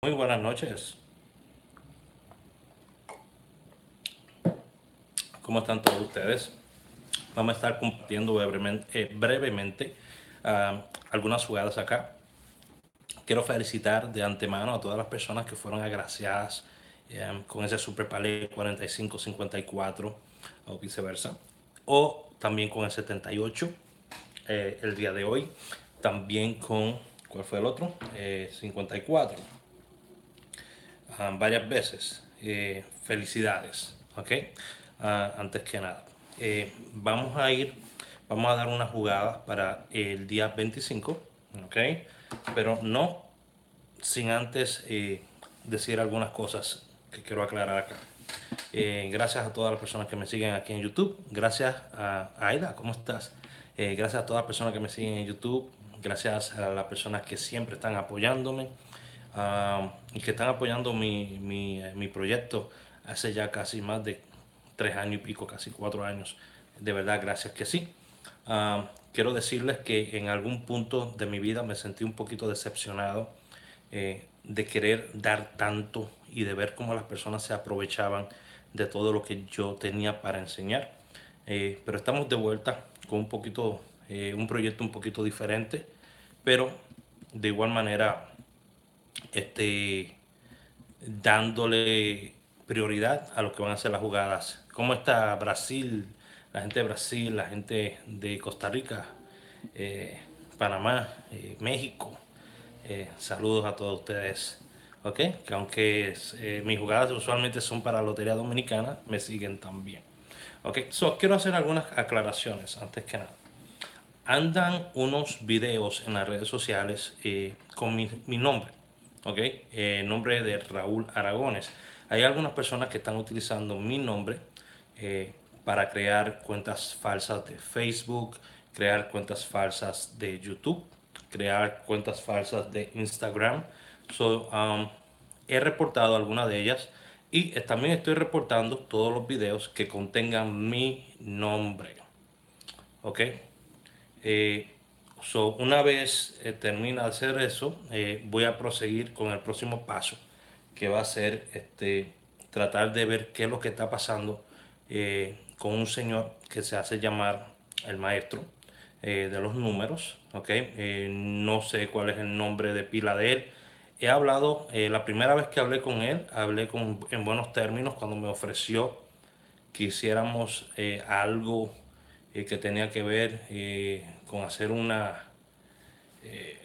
Muy buenas noches. ¿Cómo están todos ustedes? Vamos a estar compartiendo brevemente algunas jugadas acá. Quiero felicitar de antemano a todas las personas que fueron agraciadas con ese Super Palé 45-54 o viceversa. O también con el 78 el día de hoy. También con, ¿cuál fue el otro? 54. Varias veces. Felicidades, ¿ok? Antes que nada. Vamos a dar una jugada para el día 25, ¿ok? Pero no sin antes decir algunas cosas que quiero aclarar acá. Gracias a todas las personas que me siguen aquí en YouTube. Gracias a Aida, ¿cómo estás? Gracias a todas las personas que me siguen en YouTube. Gracias a las personas que siempre están apoyándome y que están apoyando mi proyecto hace ya casi más de 3 años y pico, casi 4 años. De verdad, gracias que sí. Quiero decirles que en algún punto de mi vida me sentí un poquito decepcionado de querer dar tanto y de ver cómo las personas se aprovechaban de todo lo que yo tenía para enseñar. Pero estamos de vuelta con un proyecto un poquito diferente, pero de igual manera este, dándole prioridad a lo que van a ser las jugadas. ¿Cómo está Brasil? La gente de Brasil, la gente de Costa Rica, eh, Panamá, México. Saludos a todos ustedes. ¿Ok? Que aunque mis jugadas usualmente son para Lotería Dominicana, me siguen también. ¿Ok? Quiero hacer algunas aclaraciones antes que nada. Andan unos videos en las redes sociales con mi nombre, ¿ok? Nombre de Raúl Aragones. Hay algunas personas que están utilizando mi nombre para crear cuentas falsas de Facebook, crear cuentas falsas de YouTube, crear cuentas falsas de Instagram. He reportado algunas de ellas y también estoy reportando todos los videos que contengan mi nombre, ¿ok? Eh, una vez termina de hacer eso, voy a proseguir con el próximo paso, que va a ser tratar de ver qué es lo que está pasando con un señor que se hace llamar el maestro de los números. ¿Ok? No sé cuál es el nombre de pila de él. He hablado, la primera vez que hablé con él, en buenos términos cuando me ofreció que hiciéramos algo que tenía que ver con hacer una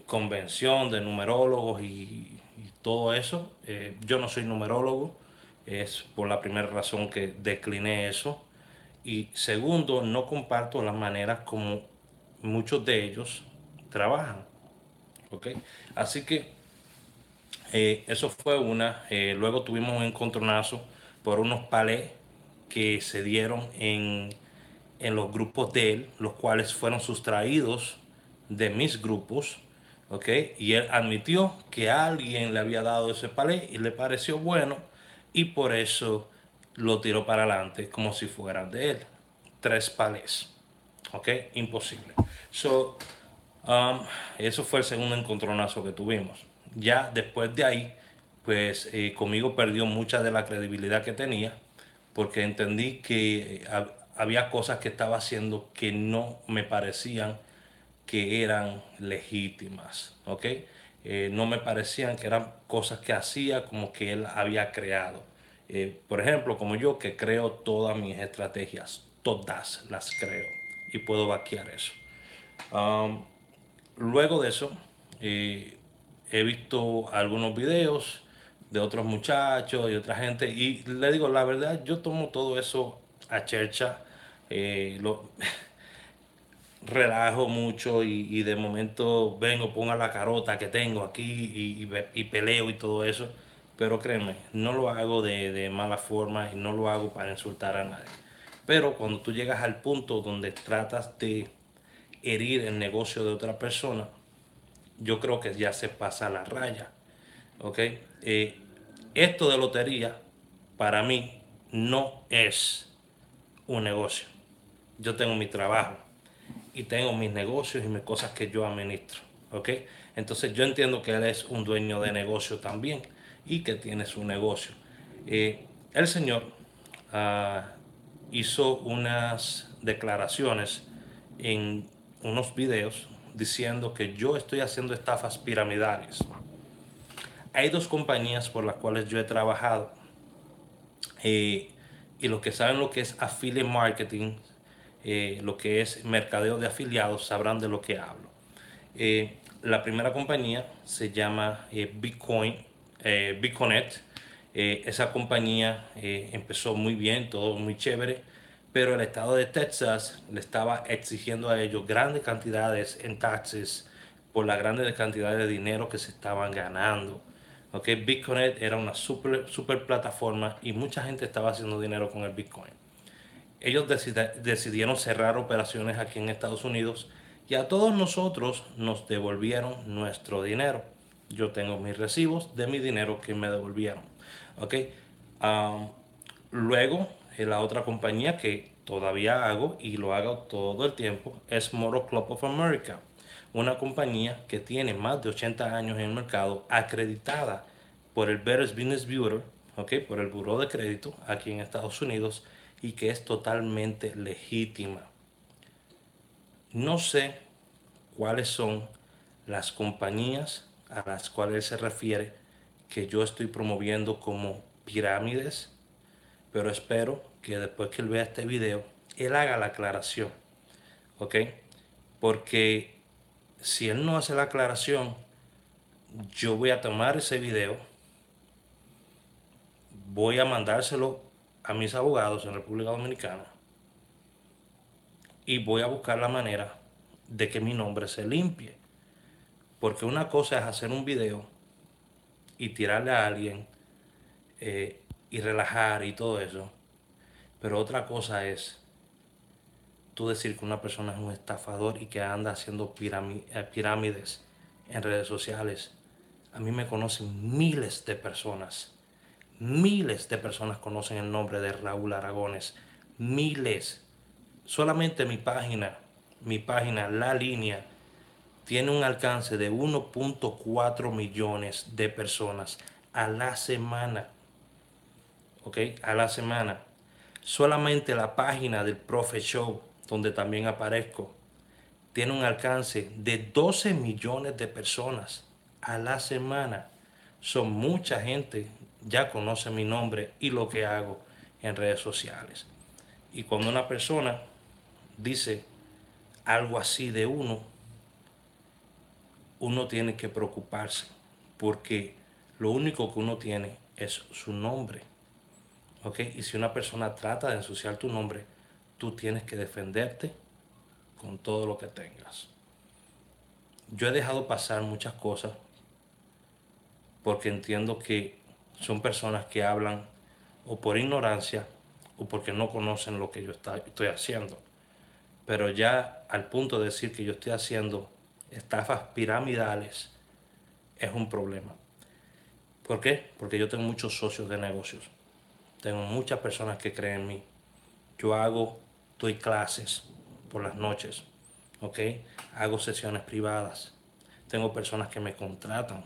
convención de numerólogos y todo eso. Yo no soy numerólogo, es por la primera razón que decliné eso. Y segundo, no comparto las maneras como muchos de ellos trabajan. ¿Ok? Así que eso fue una. Luego tuvimos un encontronazo por unos palés que se dieron en los grupos de él, los cuales fueron sustraídos de mis grupos, ¿ok? Y él admitió que a alguien le había dado ese palé y le pareció bueno y por eso lo tiró para adelante como si fueran de él. 3 palés, ¿ok? Imposible. So, Um, eso fue el segundo encontronazo que tuvimos. Ya después de ahí, pues conmigo perdió mucha de la credibilidad que tenía, porque entendí que había cosas que estaba haciendo que no me parecían que eran legítimas, ¿ok? No me parecían que eran cosas que hacía como que él había creado. Por ejemplo, como yo que creo todas mis estrategias, todas las creo y puedo vaquear eso. Um, Luego de eso, eh, he visto algunos videos de otros muchachos y otra gente y le digo la verdad, yo tomo todo eso a chercha, lo relajo mucho y de momento vengo, pongo la carota que tengo aquí y peleo y todo eso, pero créeme, no lo hago de mala forma y no lo hago para insultar a nadie. Pero cuando tú llegas al punto donde tratas de herir el negocio de otra persona, yo creo que ya se pasa la raya. ¿Ok? Esto de lotería, para mí, no es un negocio. Yo tengo mi trabajo y tengo mis negocios y mis cosas que yo administro. ¿Ok? Entonces yo entiendo que él es un dueño de negocio también. y que tiene su negocio. El señor ah, hizo unas declaraciones en unos videos diciendo que yo estoy haciendo estafas piramidales. Hay dos compañías por las cuales yo he trabajado, eh, y los que saben lo que es affiliate marketing, lo que es mercadeo de afiliados, sabrán de lo que hablo. La primera compañía se llama Bitconet. Esa compañía empezó muy bien, todo muy chévere, pero el estado de Texas le estaba exigiendo a ellos grandes cantidades en taxes por la grandes cantidades de dinero que se estaban ganando. Okay, Bitcoin era una super plataforma y mucha gente estaba haciendo dinero con el Bitcoin. Ellos decidieron cerrar operaciones aquí en Estados Unidos y a todos nosotros nos devolvieron nuestro dinero. Yo tengo mis recibos de mi dinero que me devolvieron. Okay. Um, Luego, la otra compañía que todavía hago y lo hago todo el tiempo es Motor Club of America, una compañía que tiene más de 80 años en el mercado, acreditada por el Better Business Bureau, ¿okay? Por el Buró de Crédito aquí en Estados Unidos, y que es totalmente legítima. No sé cuáles son las compañías a las cuales él se refiere que yo estoy promoviendo como pirámides, pero espero que después que él vea este video, él haga la aclaración, ¿ok? Porque si él no hace la aclaración, yo voy a tomar ese video, voy a mandárselo a mis abogados en República Dominicana y voy a buscar la manera de que mi nombre se limpie. Porque una cosa es hacer un video y tirarle a alguien, y relajar y todo eso, pero otra cosa es tú decir que una persona es un estafador y que anda haciendo pirámides en redes sociales. A mí me conocen miles de personas conocen el nombre de Raúl Aragones, miles. Solamente mi página, La Línea, tiene un alcance de 1.4 millones de personas a la semana, ¿ok? A la semana. Solamente la página del Profe Show, donde también aparezco, tiene un alcance de 12 millones de personas a la semana. Son mucha gente, ya conoce mi nombre y lo que hago en redes sociales. Y cuando una persona dice algo así de uno tiene que preocuparse, porque lo único que uno tiene es su nombre. ¿Ok? Y si una persona trata de ensuciar tu nombre, tú tienes que defenderte con todo lo que tengas. Yo he dejado pasar muchas cosas porque entiendo que son personas que hablan o por ignorancia o porque no conocen lo que yo estoy haciendo. Pero ya al punto de decir que yo estoy haciendo estafas piramidales es un problema. ¿Por qué? Porque yo tengo muchos socios de negocios. Tengo muchas personas que creen en mí. Doy clases por las noches, ¿ok? Hago sesiones privadas. Tengo personas que me contratan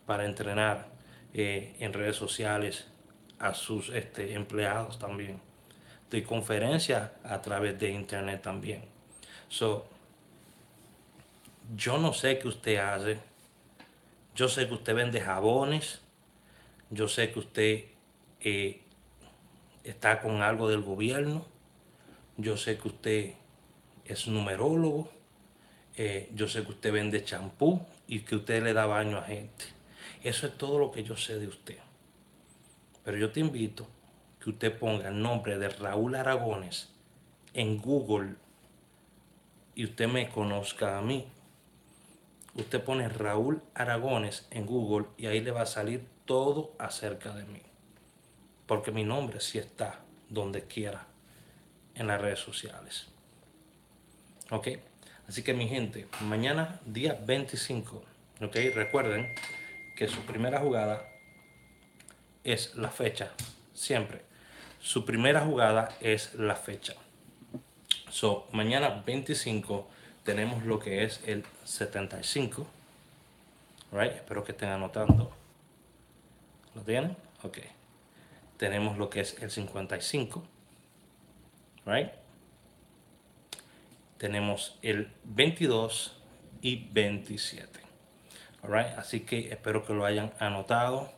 para entrenar en redes sociales a sus empleados también. Doy conferencias a través de internet también. So, yo no sé qué usted hace. Yo sé que usted vende jabones. Yo sé que usted eh, está con algo del gobierno. Yo sé que usted es numerólogo. Yo sé que usted vende champú y que usted le da baño a gente. Eso es todo lo que yo sé de usted. Pero yo te invito que usted ponga el nombre de Raúl Aragones en Google y usted me conozca a mí. Usted pone Raúl Aragones en Google y ahí le va a salir todo acerca de mí. Porque mi nombre sí está donde quiera en las redes sociales. ¿Ok? Así que mi gente, mañana día 25, ¿ok? Recuerden que su primera jugada es la fecha, siempre. Su primera jugada es la fecha. So, mañana 25 tenemos lo que es el 75, right? Espero que estén anotando. ¿Lo tienen? Ok. Tenemos lo que es el 55, right? Tenemos el 22 y 27. Alright, así que espero que lo hayan anotado.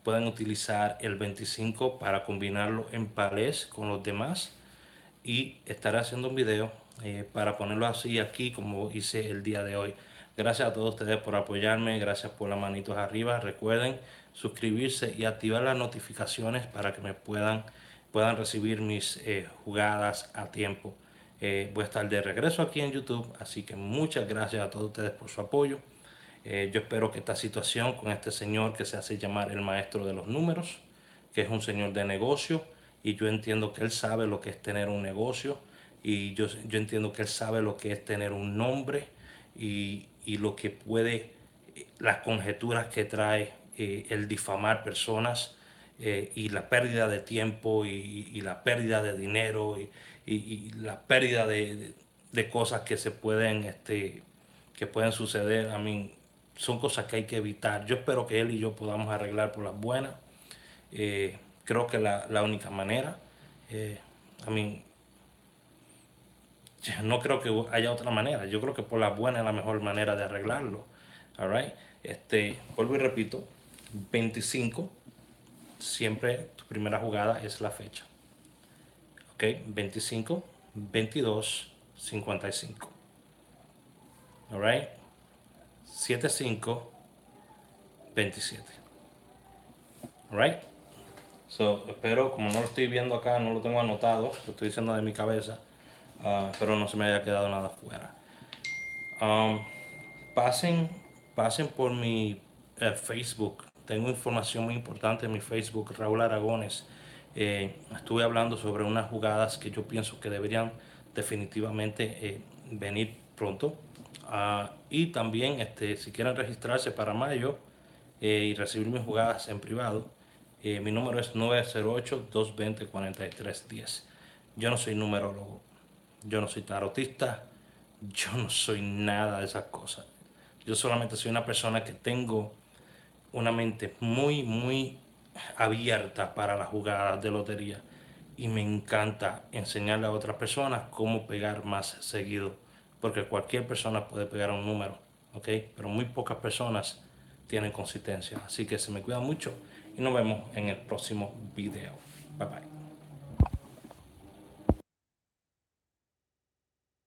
Pueden utilizar el 25 para combinarlo en palés con los demás. Y estaré haciendo un video para ponerlo así aquí como hice el día de hoy. Gracias a todos ustedes por apoyarme. Gracias por las manitos arriba. Recuerden suscribirse y activar las notificaciones para que me puedan recibir mis jugadas a tiempo. Voy a estar de regreso aquí en YouTube, así que muchas gracias a todos ustedes por su apoyo. Yo espero que esta situación con este señor que se hace llamar el maestro de los números, que es un señor de negocio, y yo entiendo que él sabe lo que es tener un negocio, y yo entiendo que él sabe lo que es tener un nombre y lo que puede, las conjeturas que trae el difamar personas y la pérdida de tiempo y la pérdida de dinero y la pérdida de cosas que se pueden que pueden suceder. A mí son cosas que hay que evitar. Yo espero que él y yo podamos arreglar por las buenas. Creo que la única manera, a mí no creo que haya otra manera. Yo creo que por las buenas es la mejor manera de arreglarlo. All right? Vuelvo y repito, 25, siempre tu primera jugada es la fecha. ¿Ok? 25, 22, 55. All right? 75, 27. Right? So, espero, como no lo estoy viendo acá, no lo tengo anotado, lo estoy diciendo de mi cabeza, pero no se me haya quedado nada fuera. Pasen, pasen por mi Facebook. Tengo información muy importante en mi Facebook, Raúl Aragones. Estuve hablando sobre unas jugadas que yo pienso que deberían definitivamente venir pronto. Y también, si quieren registrarse para mayo y recibir mis jugadas en privado, mi número es 908-220-4310. Yo no soy numerólogo, yo no soy tarotista, yo no soy nada de esas cosas. Yo solamente soy una persona que tengo una mente muy, muy abierta para las jugadas de lotería. Y me encanta enseñarle a otras personas cómo pegar más seguido. Porque cualquier persona puede pegar un número, ¿ok? Pero muy pocas personas tienen consistencia. Así que se me cuida mucho y nos vemos en el próximo video. Bye bye.